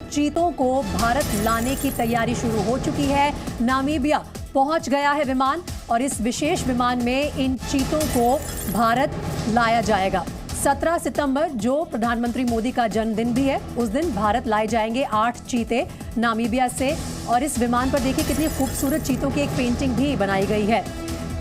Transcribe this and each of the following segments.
चीतों को भारत लाने की तैयारी शुरू हो चुकी है। नामीबिया पहुंच गया है विमान और इस विशेष विमान में इन चीतों को भारत लाया जाएगा। 17 सितंबर जो प्रधानमंत्री मोदी का जन्मदिन भी है, उस दिन भारत लाए जाएंगे 8 चीते नामीबिया से। और इस विमान पर देखिए कितनी खूबसूरत चीतों की एक पेंटिंग भी बनाई गई है।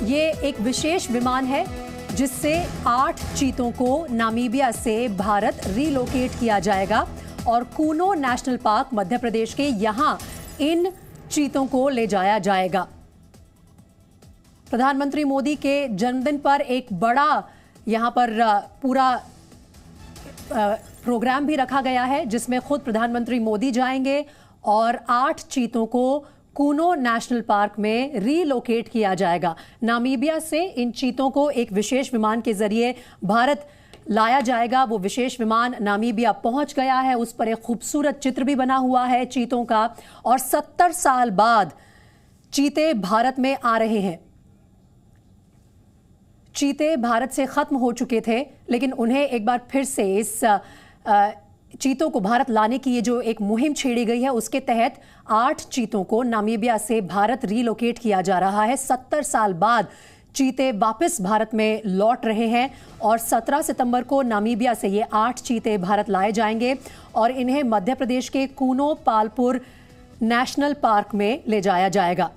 ये एक विशेष विमान है जिससे 8 चीतों को नामीबिया से भारत रीलोकेट किया जाएगा और कूनो नेशनल पार्क मध्य प्रदेश के यहां इन चीतों को ले जाया जाएगा। प्रधानमंत्री मोदी के जन्मदिन पर एक बड़ा यहां पर पूरा प्रोग्राम भी रखा गया है जिसमें खुद प्रधानमंत्री मोदी जाएंगे और 8 चीतों को कूनो नेशनल पार्क में रीलोकेट किया जाएगा। नामीबिया से इन चीतों को एक विशेष विमान के जरिए भारत लाया जाएगा। वो विशेष विमान नामीबिया पहुंच गया है, उस पर एक खूबसूरत चित्र भी बना हुआ है चीतों का। और 70 साल बाद चीते भारत में आ रहे हैं। चीते भारत से खत्म हो चुके थे, लेकिन उन्हें एक बार फिर से इस चीतों को भारत लाने की ये जो एक मुहिम छेड़ी गई है, उसके तहत 8 चीतों को नामीबिया से भारत रीलोकेट किया जा रहा है। 70 साल बाद चीते वापस भारत में लौट रहे हैं और 17 सितंबर को नामीबिया से ये 8 चीते भारत लाए जाएंगे और इन्हें मध्य प्रदेश के कूनो पालपुर नेशनल पार्क में ले जाया जाएगा।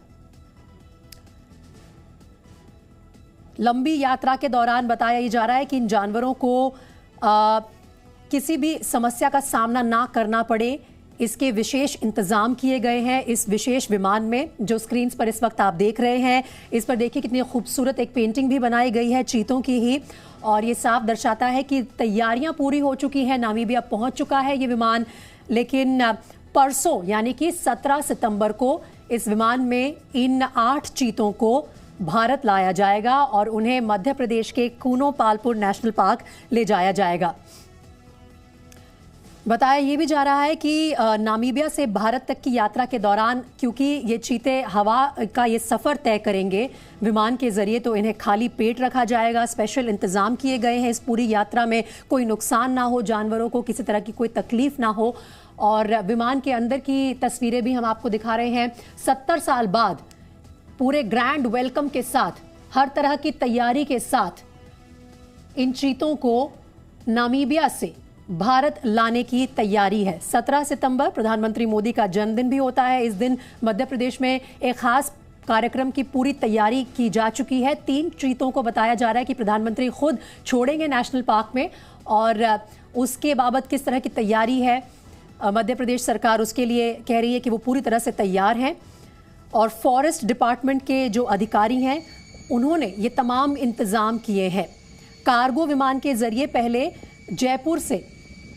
लंबी यात्रा के दौरान बताया जा रहा है कि इन जानवरों को किसी भी समस्या का सामना ना करना पड़े, इसके विशेष इंतजाम किए गए हैं इस विशेष विमान में। जो स्क्रीन पर इस वक्त आप देख रहे हैं, इस पर देखिए कितनी खूबसूरत एक पेंटिंग भी बनाई गई है चीतों की ही, और ये साफ दर्शाता है कि तैयारियां पूरी हो चुकी हैं। नामीबिया पहुंच चुका है ये विमान, लेकिन परसों यानी कि 17 सितंबर को इस विमान में इन 8 चीतों को भारत लाया जाएगा और उन्हें मध्य प्रदेश के कूनो पालपुर नेशनल पार्क ले जाया जाएगा। बताया ये भी जा रहा है कि नामीबिया से भारत तक की यात्रा के दौरान, क्योंकि ये चीते हवा का ये सफ़र तय करेंगे विमान के ज़रिए, तो इन्हें खाली पेट रखा जाएगा। स्पेशल इंतज़ाम किए गए हैं इस पूरी यात्रा में, कोई नुकसान ना हो, जानवरों को किसी तरह की कोई तकलीफ़ ना हो। और विमान के अंदर की तस्वीरें भी हम आपको दिखा रहे हैं। 70 साल बाद पूरे ग्रैंड वेलकम के साथ, हर तरह की तैयारी के साथ इन चीतों को नामीबिया से भारत लाने की तैयारी है। 17 सितंबर प्रधानमंत्री मोदी का जन्मदिन भी होता है। इस दिन मध्य प्रदेश में एक खास कार्यक्रम की पूरी तैयारी की जा चुकी है। 3 चीतों को बताया जा रहा है कि प्रधानमंत्री खुद छोड़ेंगे नेशनल पार्क में, और उसके बाबत किस तरह की तैयारी है मध्य प्रदेश सरकार, उसके लिए कह रही है कि वो पूरी तरह से तैयार हैं। और फॉरेस्ट डिपार्टमेंट के जो अधिकारी हैं उन्होंने ये तमाम इंतज़ाम किए हैं। कार्गो विमान के ज़रिए पहले जयपुर से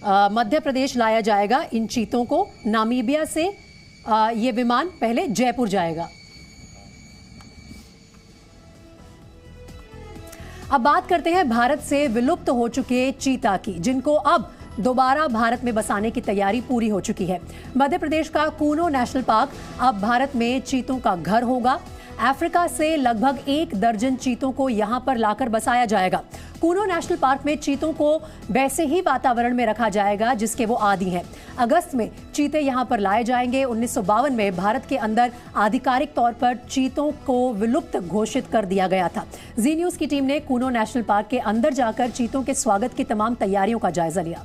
मध्य प्रदेश लाया जाएगा इन चीतों को। नामीबिया से ये विमान पहले जयपुर जाएगा। अब बात करते हैं भारत से विलुप्त हो चुके चीता की, जिनको अब दोबारा भारत में बसाने की तैयारी पूरी हो चुकी है। मध्य प्रदेश का कूनो नेशनल पार्क अब भारत में चीतों का घर होगा। अफ्रीका से लगभग 1 दर्जन चीतों को यहां पर लाकर बसाया जाएगा। कूनो नेशनल पार्क में चीतों को वैसे ही वातावरण में रखा जाएगा जिसके वो आदी हैं। अगस्त में चीते यहां पर लाए जाएंगे। 1952 में भारत के अंदर आधिकारिक तौर पर चीतों को विलुप्त घोषित कर दिया गया था। जी न्यूज की टीम ने कूनो नेशनल पार्क के अंदर जाकर चीतों के स्वागत की तमाम तैयारियों का जायजा लिया।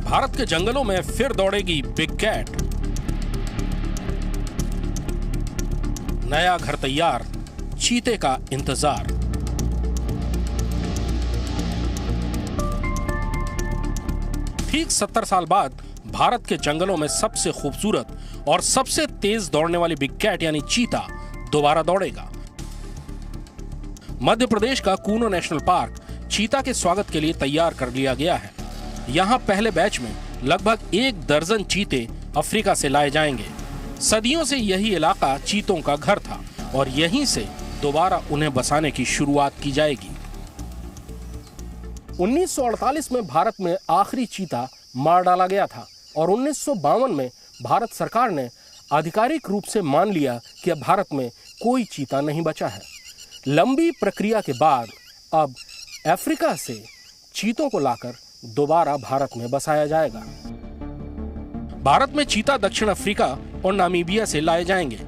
भारत के जंगलों में फिर दौड़ेगी बिग कैट। नया घर तैयार, चीते का इंतजार। ठीक 70 साल बाद भारत के जंगलों में सबसे खूबसूरत और सबसे तेज दौड़ने वाली बिग कैट यानी चीता दोबारा दौड़ेगा। मध्य प्रदेश का कूनो नेशनल पार्क चीता के स्वागत के लिए तैयार कर लिया गया है। यहाँ पहले बैच में लगभग 1 दर्जन चीते अफ्रीका से लाए जाएंगे। सदियों से यही इलाका चीतों का घर था और यहीं से दोबारा उन्हें बसाने की शुरुआत की जाएगी। 1948 में भारत में आखिरी चीता मार डाला गया था और 1952 में भारत सरकार ने आधिकारिक रूप से मान लिया कि अब भारत में कोई चीता नहीं बचा है। लंबी प्रक्रिया के बाद अब अफ्रीका से चीतों को लाकर दोबारा भारत में बसाया जाएगा। भारत में चीता दक्षिण अफ्रीका और नामीबिया से लाए जाएंगे।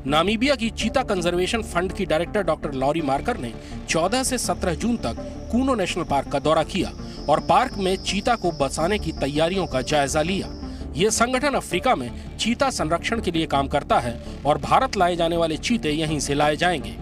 नामीबिया की चीता कंजर्वेशन फंड की डायरेक्टर डॉक्टर लॉरी मार्कर ने 14 से 17 जून तक कूनो नेशनल पार्क का दौरा किया और पार्क में चीता को बसाने की तैयारियों का जायजा लिया। यह संगठन अफ्रीका में चीता संरक्षण के लिए काम करता है और भारत लाए जाने वाले चीते यहीं से लाए जाएंगे।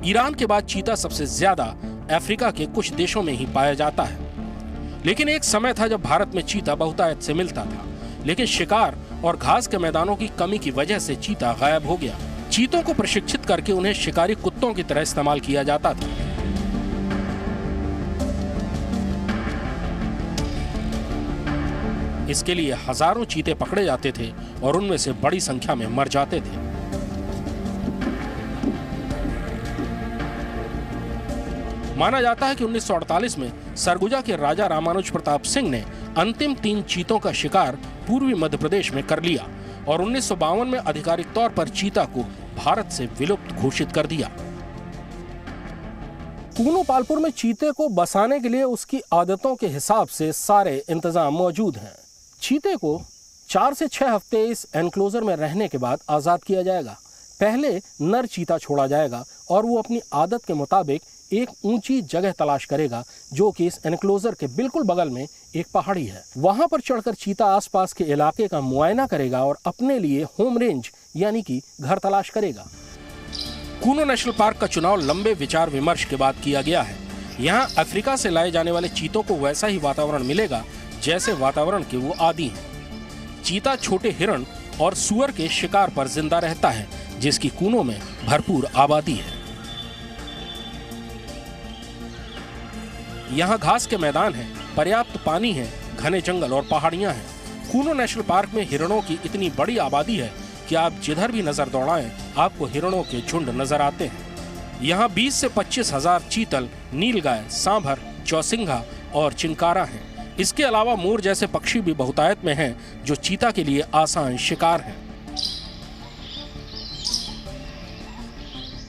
ईरान के बाद चीता सबसे ज्यादा अफ्रीका के कुछ देशों में ही पाया जाता है। लेकिन एक समय था जब भारत में चीता बहुतायत से मिलता था, लेकिन शिकार और घास के मैदानों की कमी की वजह से चीता गायब हो गया। चीतों को प्रशिक्षित करके उन्हें शिकारी कुत्तों की तरह इस्तेमाल किया जाता था। इसके लिए हजारों चीते पकड़े जाते थे और उनमें से बड़ी संख्या में मर जाते थे। माना जाता है कि 1948 में सरगुजा के राजा रामानुज प्रताप सिंह ने अंतिम 3 चीतों का शिकार पूर्वी मध्य प्रदेश में कर लिया और 1952 में आधिकारिक तौर पर चीता को भारत से विलुप्त घोषित कर दिया। कूनो पालपुर में चीते को बसाने के लिए उसकी आदतों के हिसाब से सारे इंतजाम मौजूद हैं। चीते को 4 से 6 हफ्ते इस एनक्लोजर में रहने के बाद आजाद किया जाएगा। पहले नर चीता छोड़ा जाएगा और वो अपनी आदत के मुताबिक एक ऊंची जगह तलाश करेगा जो कि इस एनक्लोजर के बिल्कुल बगल में एक पहाड़ी है। वहां पर चढ़कर चीता आसपास के इलाके का मुआयना करेगा और अपने लिए होम रेंज यानी कि घर तलाश करेगा। कूनो नेशनल पार्क का चुनाव लंबे विचार विमर्श के बाद किया गया है। यहाँ अफ्रीका से लाए जाने वाले चीतों को वैसा ही वातावरण मिलेगा जैसे वातावरण के वो आदी हैं। चीता छोटे हिरण और सुअर के शिकार पर जिंदा रहता है, जिसकी कूनो में भरपूर आबादी है। यहाँ घास के मैदान हैं, पर्याप्त पानी है, घने जंगल और पहाड़ियां हैं। कूनो नेशनल पार्क में हिरणों की इतनी बड़ी आबादी है कि आप जिधर भी नजर दौड़ाएं आपको हिरणों के झुंड नजर आते हैं। यहाँ 20 से 25 हजार चीतल, नीलगाय, सांभर, चौसिंघा और चिंकारा हैं। इसके अलावा मोर जैसे पक्षी भी बहुतायत में हैं जो चीता के लिए आसान शिकार हैं।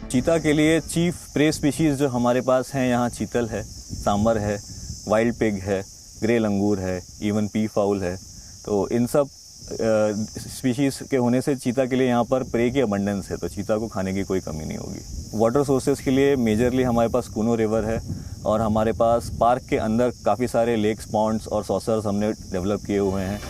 चीता के लिए चीफ प्रे स्पीशीज जो हमारे पास हैं यहाँ चीतल है, सांबर है, वाइल्ड पिग है, ग्रे लंगूर है, इवन पी फाउल है। तो इन सब स्पीशीज के होने से चीता के लिए यहाँ पर प्रे की अबंडेंस है, तो चीता को खाने की कोई कमी नहीं होगी। वाटर सोर्सेज के लिए मेजरली हमारे पास कूनो रिवर है और हमारे पास पार्क के अंदर काफ़ी सारे लेक्स, पॉन्ड्स और सॉसर्स हमने डेवलप किए हुए हैं।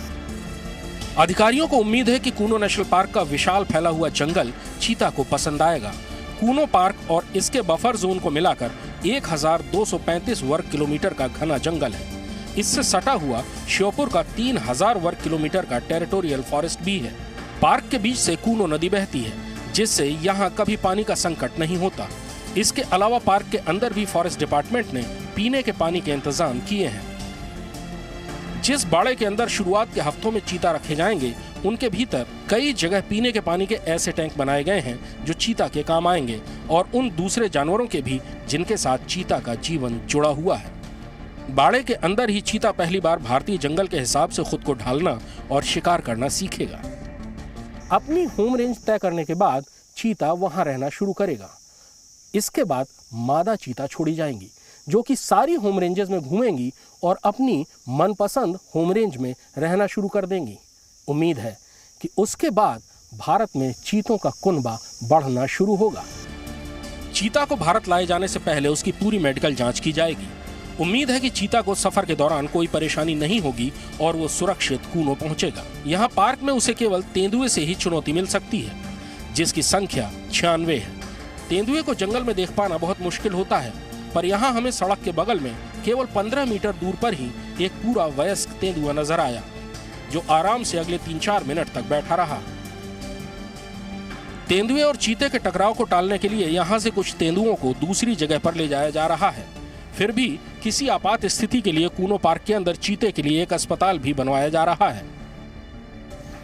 अधिकारियों को उम्मीद है कि कूनो नेशनल पार्क का विशाल फैला हुआ जंगल चीता को पसंद आएगा। कूनो पार्क और इसके बफर जोन को मिलाकर 1235 वर्ग किलोमीटर का घना जंगल है। इससे सटा हुआ श्योपुर का 3000 वर्ग किलोमीटर का टेरिटोरियल फॉरेस्ट भी है। पार्क के बीच से कूनो नदी बहती है, जिससे यहाँ कभी पानी का संकट नहीं होता। इसके अलावा पार्क के अंदर भी फॉरेस्ट डिपार्टमेंट ने पीने के पानी के इंतजाम किए हैं। जिस बाड़े के अंदर शुरुआत के हफ्तों में चीता रखे जाएंगे, उनके भीतर कई जगह पीने के पानी के ऐसे टैंक बनाए गए हैं जो चीता के काम आएंगे और उन दूसरे जानवरों के भी जिनके साथ चीता का जीवन जुड़ा हुआ है। बाड़े के अंदर ही चीता पहली बार भारतीय जंगल के हिसाब से खुद को ढालना और शिकार करना सीखेगा। अपनी होम रेंज तय करने के बाद चीता वहां रहना शुरू करेगा। इसके बाद मादा चीता छोड़ी जाएंगी जो कि सारी होम रेंजेस में घूमेंगी और अपनी मनपसंद होम रेंज में रहना शुरू कर देंगी। उम्मीद है कि उसके बाद भारत में चीतों का कुनबा बढ़ना शुरू होगा। चीता को भारत लाए जाने से पहले उसकी पूरी मेडिकल जांच की जाएगी। उम्मीद है कि चीता को सफर के दौरान कोई परेशानी नहीं होगी और वो सुरक्षित कूनो पहुंचेगा। यहाँ पार्क में उसे केवल तेंदुए से ही चुनौती मिल सकती है, जिसकी संख्या 96 है। तेंदुए को जंगल में देख पाना बहुत मुश्किल होता है, पर यहाँ हमें सड़क के बगल में केवल 15 मीटर दूर पर ही एक पूरा वयस्क तेंदुआ नजर आया, जो आराम से अगले 3-4 मिनट तक बैठा रहा। तेंदुए और चीते के टकराव को टालने के लिए यहाँ से कुछ तेंदुओं को दूसरी जगह पर ले जाया जा रहा है। फिर भी किसी आपात स्थिति के लिए कूनो पार्क के अंदर चीते के लिए एक अस्पताल भी बनवाया जा रहा है।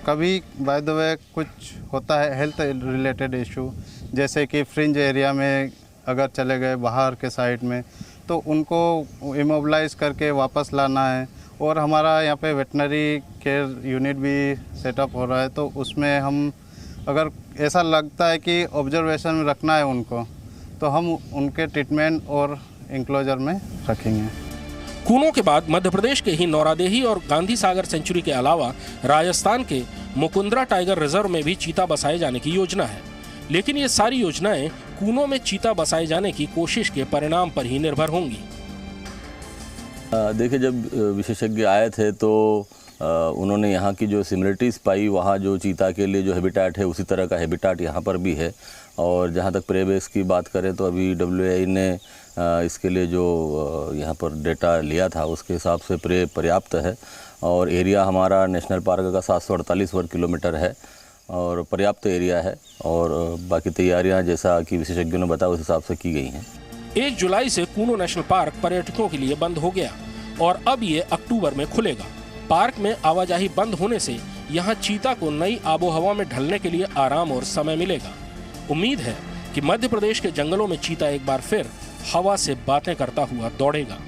कभी बाय द वे कुछ होता है हेल्थ रिलेटेड इशू, जैसे कि फ्रिंज एरिया में अगर चले गए बाहर के साइड में, तो उनको इमोबिलाइज करके वापस लाना है। और हमारा यहाँ पे वेटनरी केयर यूनिट भी सेटअप हो रहा है, तो उसमें हम अगर ऐसा लगता है कि ऑब्जर्वेशन में रखना है उनको, तो हम उनके ट्रीटमेंट और इंक्लोजर में रखेंगे। कूनों के बाद मध्य प्रदेश के ही नौरादेही और गांधी सागर सेंचुरी के अलावा राजस्थान के मुकुंदरा टाइगर रिजर्व में भी चीता बसाए जाने की योजना है। लेकिन ये सारी योजनाएं कूनों में चीता बसाए जाने की कोशिश के परिणाम पर ही निर्भर होंगी। देखिए, जब विशेषज्ञ आए थे तो उन्होंने यहाँ की जो सिमिलरिटीज़ पाई, वहाँ जो चीता के लिए जो हैबिटेट है उसी तरह का हैबिटेट यहाँ पर भी है। और जहाँ तक प्रे बेस की बात करें तो अभी WI ने इसके लिए जो यहाँ पर डेटा लिया था उसके हिसाब से प्रे पर्याप्त है। और एरिया हमारा नेशनल पार्क का 748 वर्ग किलोमीटर है और पर्याप्त एरिया है। और बाकी तैयारियाँ जैसा कि विशेषज्ञों ने बताया उस हिसाब से की गई हैं। 1 जुलाई से कूनो नेशनल पार्क पर्यटकों के लिए बंद हो गया और अब ये अक्टूबर में खुलेगा। पार्क में आवाजाही बंद होने से यहाँ चीता को नई आबोहवा में ढलने के लिए आराम और समय मिलेगा। उम्मीद है कि मध्य प्रदेश के जंगलों में चीता एक बार फिर हवा से बातें करता हुआ दौड़ेगा।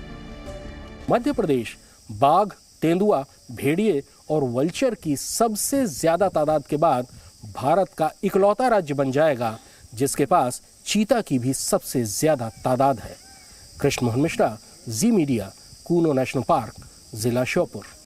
मध्य प्रदेश बाघ, तेंदुआ, भेड़िए और वल्चर की सबसे ज्यादा तादाद के बाद भारत का इकलौता राज्य बन जाएगा जिसके पास चीता की भी सबसे ज्यादा तादाद है। कृष्ण मोहन मिश्रा, जी मीडिया, कूनो नेशनल पार्क, जिला श्योपुर।